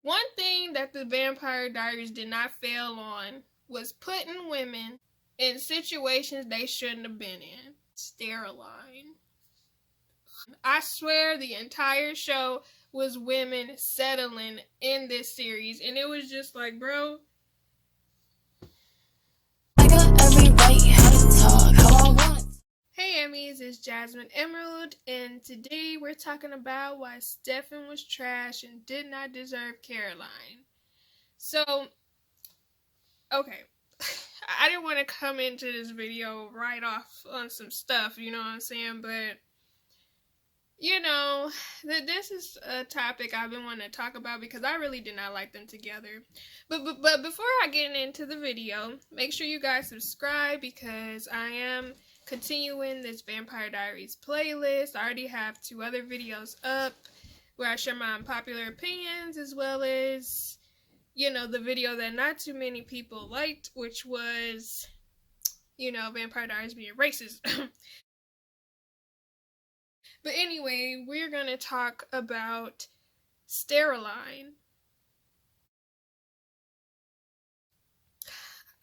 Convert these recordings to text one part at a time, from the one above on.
One thing that the Vampire Diaries did not fail on was putting women in situations they shouldn't have been in. Caroline. I swear the entire show was women settling in this series, and it was just like, bro. I got every right how to talk how I want. Hey Emmys, it's Jasmine Emerald, and today we're talking about why Stefan was trash and did not deserve Caroline. So, okay. I didn't want to come into this video right off on some stuff, you know what I'm saying, but you know, this is a topic I've been wanting to talk about because I really did not like them together. But before I get into the video, make sure you guys subscribe because I am continuing this Vampire Diaries playlist. I already have 2 other videos up where I share my unpopular opinions as well as, you know, the video that not too many people liked, which was, you know, Vampire Diaries being racist. But anyway, we're going to talk about Caroline.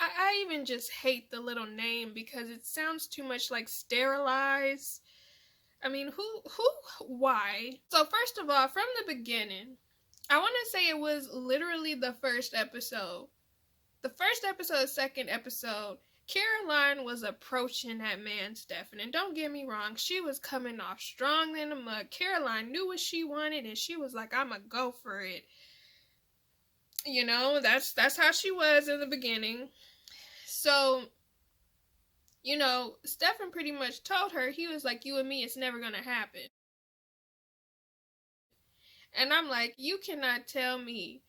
I even just hate the little name because it sounds too much like sterilize. I mean, why? So first of all, from the beginning, I want to say it was literally the first episode. The first episode, second episode, Caroline was approaching that man, Stefan, and don't get me wrong, she was coming off strong in the mud. Caroline knew what she wanted, and she was like, "I'ma go for it." You know, that's how she was in the beginning. So, you know, Stefan pretty much told her, he was like, "You and me, it's never gonna happen." And I'm like, you cannot tell me.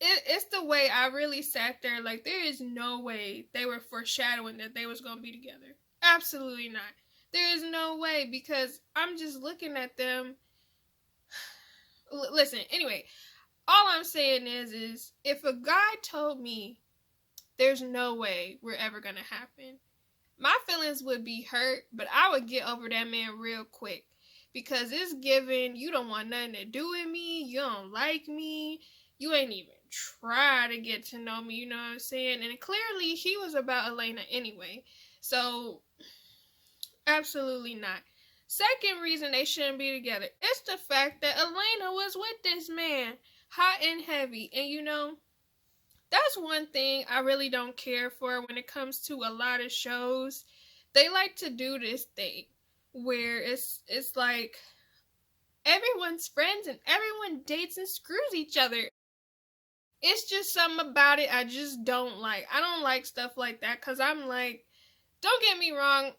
It's the way I really sat there, like, there is no way they were foreshadowing that they was going to be together. Absolutely not. There is no way, because I'm just looking at them. Listen, anyway, all I'm saying is if a guy told me there's no way we're ever going to happen, my feelings would be hurt, but I would get over that man real quick. Because it's given, you don't want nothing to do with me, you don't like me, you ain't even try to get to know me, you know what I'm saying? And clearly he was about Elena anyway. So, absolutely not. Second reason they shouldn't be together, it's the fact that Elena was with this man, hot and heavy. And you know, that's one thing I really don't care for when it comes to a lot of shows. They like to do this thing where it's like everyone's friends and everyone dates and screws each other. It's just something about it I just don't like. I don't like stuff like that because I'm like, don't get me wrong,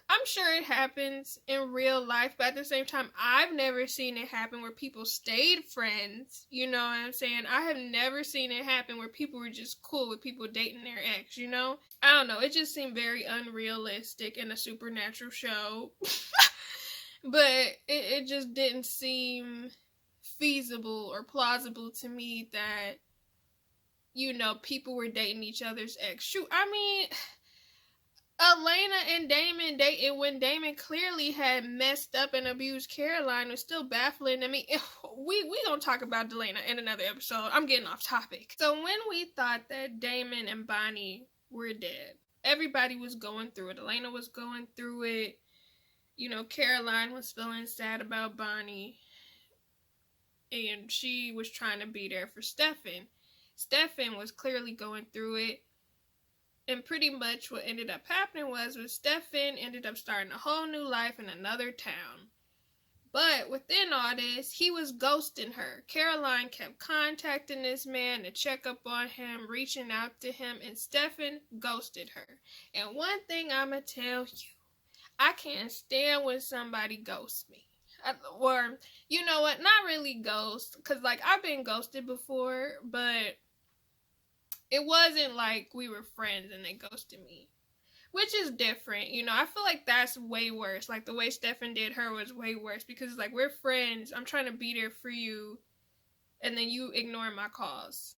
I'm sure it happens in real life, but at the same time, I've never seen it happen where people stayed friends, you know what I'm saying? I have never seen it happen where people were just cool with people dating their ex, you know? I don't know, it just seemed very unrealistic in a supernatural show. But it just didn't seem feasible or plausible to me that, you know, people were dating each other's ex. Shoot, I mean, Elena and Damon dated when Damon clearly had messed up and abused Caroline. Was still baffling. I mean, we gonna talk about Elena in another episode. I'm getting off topic. So when we thought that Damon and Bonnie were dead, everybody was going through it. Elena was going through it. You know, Caroline was feeling sad about Bonnie. And she was trying to be there for Stefan. Stefan was clearly going through it. And pretty much what ended up happening was Stefan ended up starting a whole new life in another town. But within all this, he was ghosting her. Caroline kept contacting this man to check up on him, reaching out to him, and Stefan ghosted her. And one thing I'ma tell you, I can't stand when somebody ghosts me. Or, you know what, not really ghost, because, like, I've been ghosted before, but it wasn't like we were friends and they ghosted me, which is different, you know. I feel like that's way worse. Like, the way Stefan did her was way worse, because, like, we're friends, I'm trying to be there for you, and then you ignore my calls.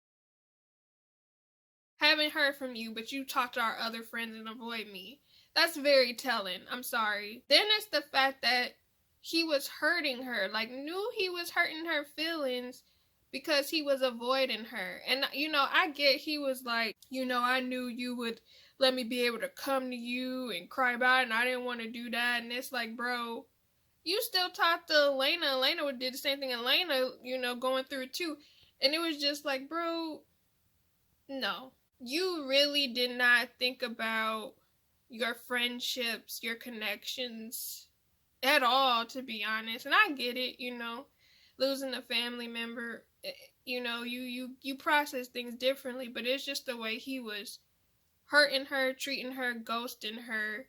Haven't heard from you, but you talk to our other friends and avoid me. That's very telling, I'm sorry. Then it's the fact that he was hurting her, like, knew he was hurting her feelings because he was avoiding her. And, I get he was like, I knew you would let me be able to come to you and cry about it, and I didn't want to do that. And it's like, bro, you still talked to Elena. Elena did the same thing. Elena, going through it too. And it was just like, bro, no. You really did not think about your friendships, your connections at all, to be honest. And I get it, losing a family member, you process things differently, but it's just the way he was hurting her, treating her, ghosting her.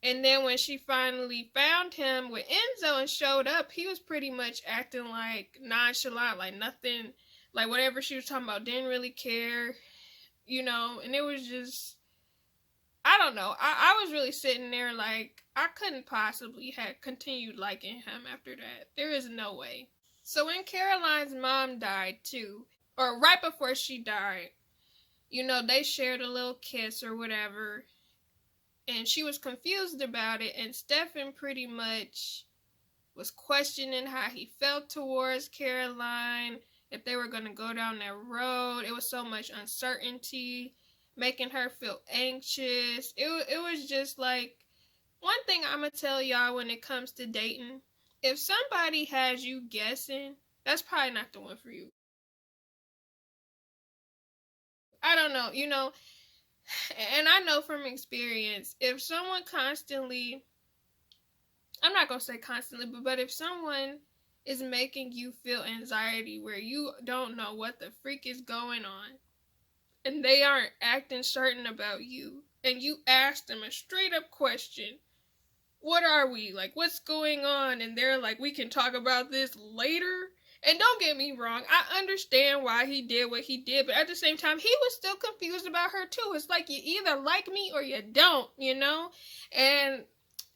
And then when she finally found him with Enzo and showed up, he was pretty much acting like nonchalant, like nothing, like whatever she was talking about, didn't really care, and it was just, I don't know. I was really sitting there like, I couldn't possibly have continued liking him after that. There is no way. So when Caroline's mom died too, or right before she died, they shared a little kiss or whatever, and she was confused about it, and Stefan pretty much was questioning how he felt towards Caroline, if they were going to go down that road. It was so much uncertainty, making her feel anxious. It was just like, one thing I'm going to tell y'all when it comes to dating, if somebody has you guessing, that's probably not the one for you. I don't know, and I know from experience, if someone constantly, I'm not going to say constantly, but if someone is making you feel anxiety where you don't know what the freak is going on, and they aren't acting certain about you, and you ask them a straight up question, what are we? Like, what's going on? And they're like, we can talk about this later. And don't get me wrong, I understand why he did what he did, but at the same time, he was still confused about her too. It's like, you either like me or you don't, And,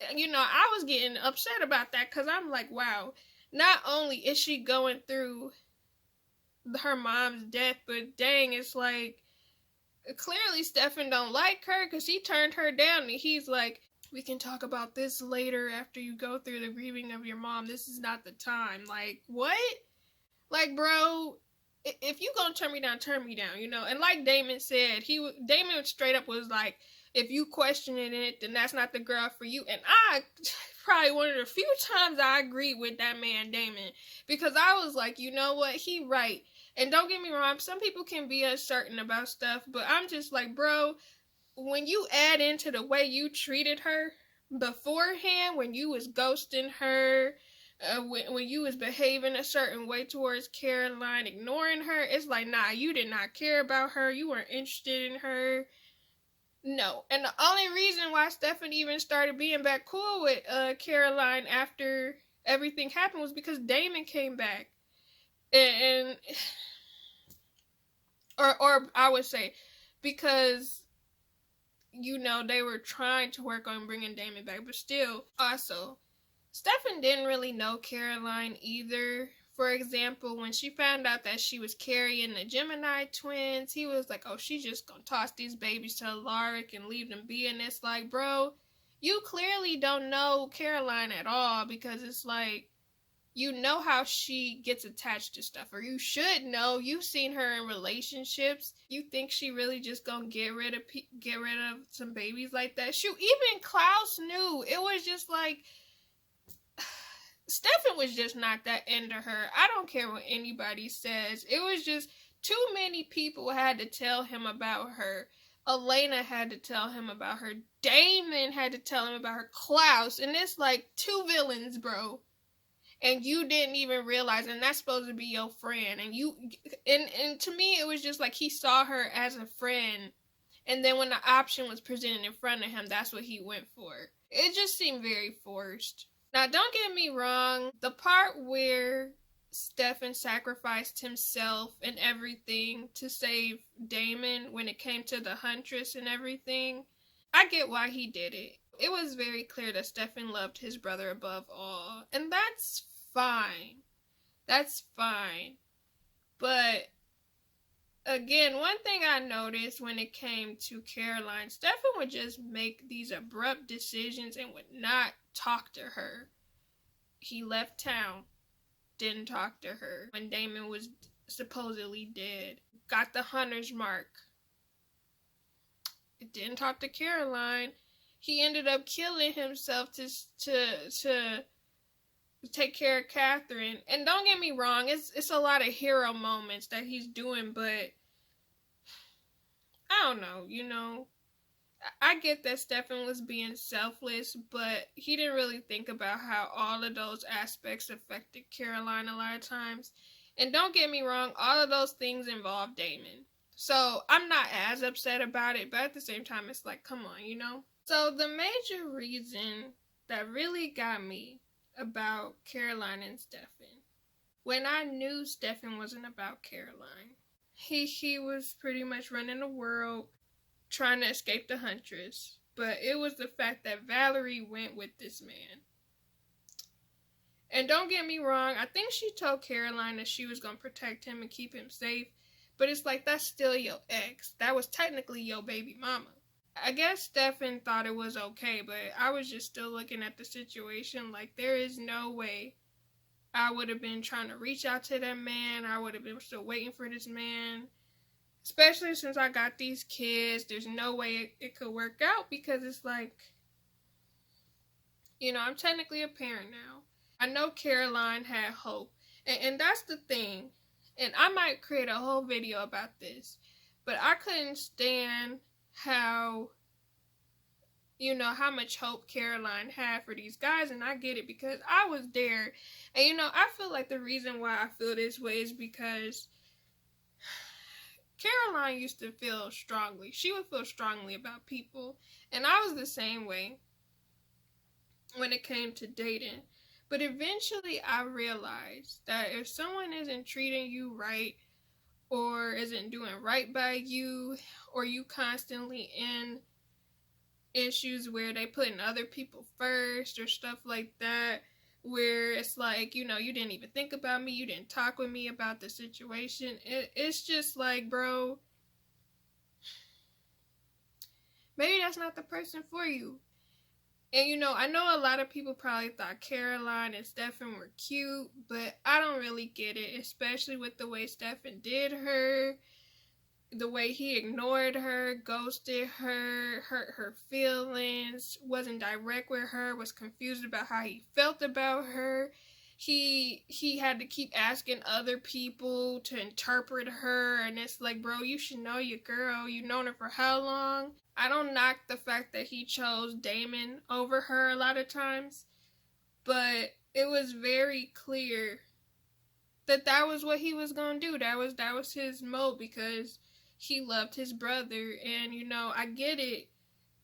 I was getting upset about that, because I'm like, wow, not only is she going through her mom's death, but dang, it's like, clearly Stefan don't like her, because he turned her down, and he's like, we can talk about this later after you go through the grieving of your mom. This is not the time. Like, what? Like, bro, if you gonna turn me down, And like Damon said, Damon straight up was like, if you questioning it, then that's not the girl for you. And I probably one of the few times I agreed with that man, Damon, because I was like, you know what? He right. And don't get me wrong, some people can be uncertain about stuff, but I'm just like, bro, when you add into the way you treated her beforehand, when you was ghosting her, when you was behaving a certain way towards Caroline, ignoring her, it's like, nah, you did not care about her. You weren't interested in her. No. And the only reason why Stefan even started being back cool with Caroline after everything happened was because Damon came back. And or I would say, because they were trying to work on bringing Damon back, but still, also, Stefan didn't really know Caroline either. For example, when she found out that she was carrying the Gemini twins, he was like, oh, she's just gonna toss these babies to Alaric and leave them be. And it's like, bro, you clearly don't know Caroline at all, because it's like, how she gets attached to stuff, or you should know. You've seen her in relationships. You think she really just gonna get rid of some babies like that? Shoot, even Klaus knew. It was just like, Stefan was just not that into her. I don't care what anybody says. It was just too many people had to tell him about her. Elena had to tell him about her. Damon had to tell him about her. Klaus. And it's like 2 villains, bro. And you didn't even realize, and that's supposed to be your friend. And to me, it was just like he saw her as a friend. And then when the option was presented in front of him, that's what he went for. It just seemed very forced. Now, don't get me wrong. The part where Stefan sacrificed himself and everything to save Damon when it came to the Huntress and everything, I get why he did it. It was very clear that Stefan loved his brother above all. And that's fine. That's fine. But again, one thing I noticed when it came to Caroline, Stefan would just make these abrupt decisions and would not talk to her. He left town, didn't talk to her. When Damon was supposedly did. Got the hunter's mark. It didn't talk to Caroline. He ended up killing himself to take care of Catherine. And don't get me wrong, it's a lot of hero moments that he's doing, but I don't know, I get that Stefan was being selfless, but he didn't really think about how all of those aspects affected Caroline a lot of times. And don't get me wrong, all of those things involve Damon. So I'm not as upset about it, but at the same time, it's like, come on, So the major reason that really got me about Caroline and Stefan, when I knew Stefan wasn't about Caroline, he was pretty much running the world, trying to escape the huntress, but it was the fact that Valerie went with this man. And don't get me wrong, I think she told Caroline that she was going to protect him and keep him safe, but it's like, that's still your ex. That was technically your baby mama. I guess Stefan thought it was okay, but I was just still looking at the situation like, there is no way I would have been trying to reach out to that man. I would have been still waiting for this man. Especially since I got these kids, there's no way it could work out, because it's like, I'm technically a parent now. I know Caroline had hope, and that's the thing, and I might create a whole video about this, but I couldn't stand how much hope Caroline had for these guys, and I get it because I was there, and I feel like the reason why I feel this way is because Caroline used to feel strongly. She would feel strongly about people. And I was the same way when it came to dating. But eventually I realized that if someone isn't treating you right, or isn't doing right by you, or you constantly in issues where they putting other people first or stuff like that, where it's like, you didn't even think about me, you didn't talk with me about the situation, it's just like, bro, maybe that's not the person for you. And I know a lot of people probably thought Caroline and Stefan were cute, but I don't really get it, especially with the way Stefan did her, the way he ignored her, ghosted her, hurt her feelings, wasn't direct with her, was confused about how he felt about her. He had to keep asking other people to interpret her, and it's like, bro, you should know your girl. You've known her for how long? I don't knock the fact that he chose Damon over her a lot of times, but it was very clear that was what he was gonna do. That was his mode, because he loved his brother, and I get it,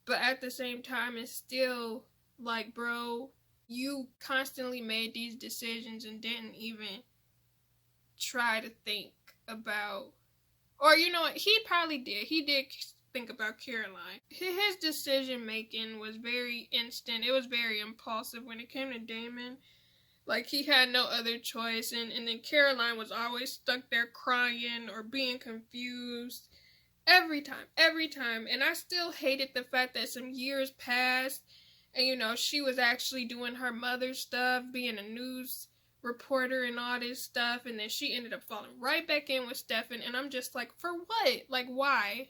but at the same time, it's still like, bro, you constantly made these decisions and didn't even try to think about, or he probably did. He did think about Caroline. His decision making was very instant. It was very impulsive when it came to Damon. Like, he had no other choice, and then Caroline was always stuck there crying or being confused. Every time. And I still hated the fact that some years passed, and she was actually doing her mother's stuff, being a news reporter and all this stuff, and then she ended up falling right back in with Stefan, and I'm just like, for what? Like, why?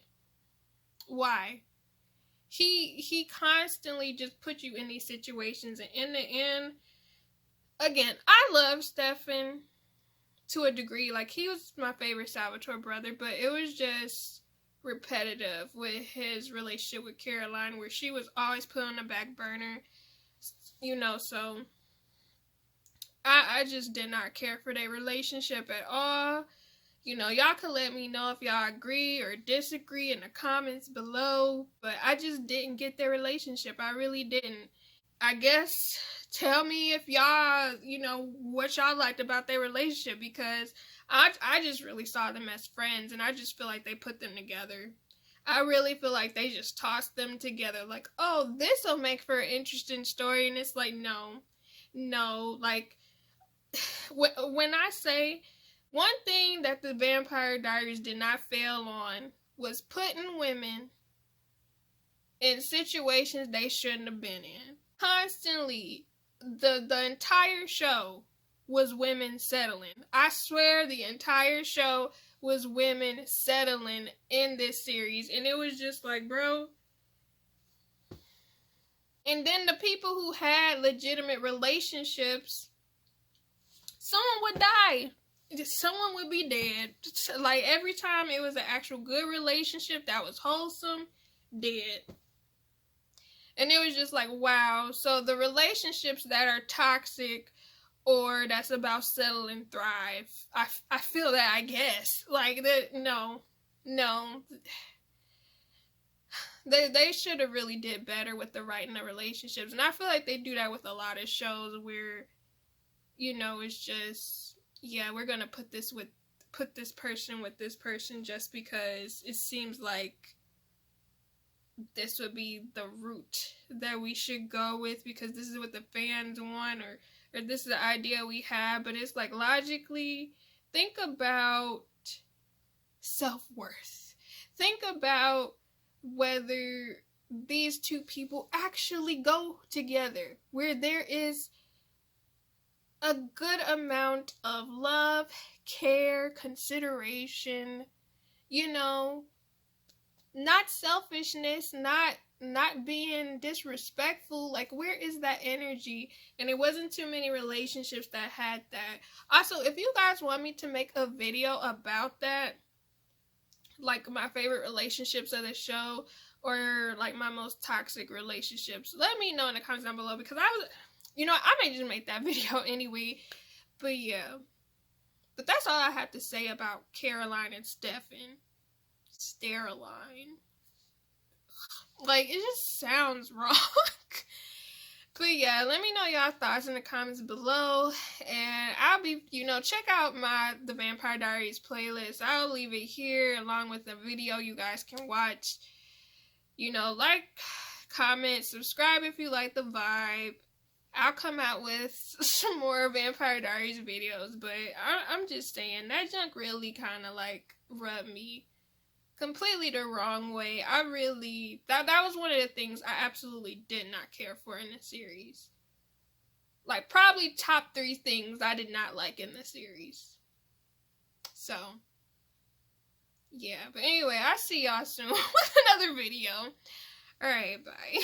He constantly just put you in these situations, and in the end, again, I love Stefan to a degree. Like, he was my favorite Salvatore brother, but it was just repetitive with his relationship with Caroline, where she was always put on the back burner, so I just did not care for their relationship at all. Y'all could let me know if y'all agree or disagree in the comments below, but I just didn't get their relationship. I really didn't. I guess tell me if y'all, what y'all liked about their relationship, because I just really saw them as friends, and I just feel like they put them together. I really feel like they just tossed them together, like, oh, this will make for an interesting story, and it's like, no, like, when I say, one thing that the Vampire Diaries did not fail on was putting women in situations they shouldn't have been in. Constantly, the entire show, was women settling. I swear the entire show was women settling in this series. And it was just like, bro. And then the people who had legitimate relationships, someone would die. Someone would be dead. Like, every time it was an actual good relationship that was wholesome, dead. And it was just like, wow. So the relationships that are toxic or that's about settle and thrive, I feel that, I guess. Like, no. They should have really did better with the writing of relationships. And I feel like they do that with a lot of shows where, you know, it's just, yeah, we're going to put this person with this person just because it seems like this would be the route that we should go with because this is what the fans want or this is the idea we have. But it's like, logically, think about self-worth. Think about whether these two people actually go together, where there is a good amount of love, care, consideration, you know, not selfishness, not being disrespectful. Like, where is that energy? And it wasn't too many relationships that had that. Also, if you guys want me to make a video about that, like my favorite relationships of the show or like my most toxic relationships, let me know in the comments down below because I may just make that video anyway. But yeah. But that's all I have to say about Caroline and Stefan. Steroline. Like, it just sounds wrong. But yeah, let me know y'all thoughts in the comments below. And I'll be, check out the Vampire Diaries playlist. I'll leave it here along with the video you guys can watch. Like, comment, subscribe if you like the vibe. I'll come out with some more Vampire Diaries videos. But I'm just saying, that junk really kind of like rubbed me completely the wrong way. That was one of the things I absolutely did not care for in the series. Like, probably top 3 things I did not like in the series. So, yeah. But anyway, I'll see y'all soon with another video. Alright, bye.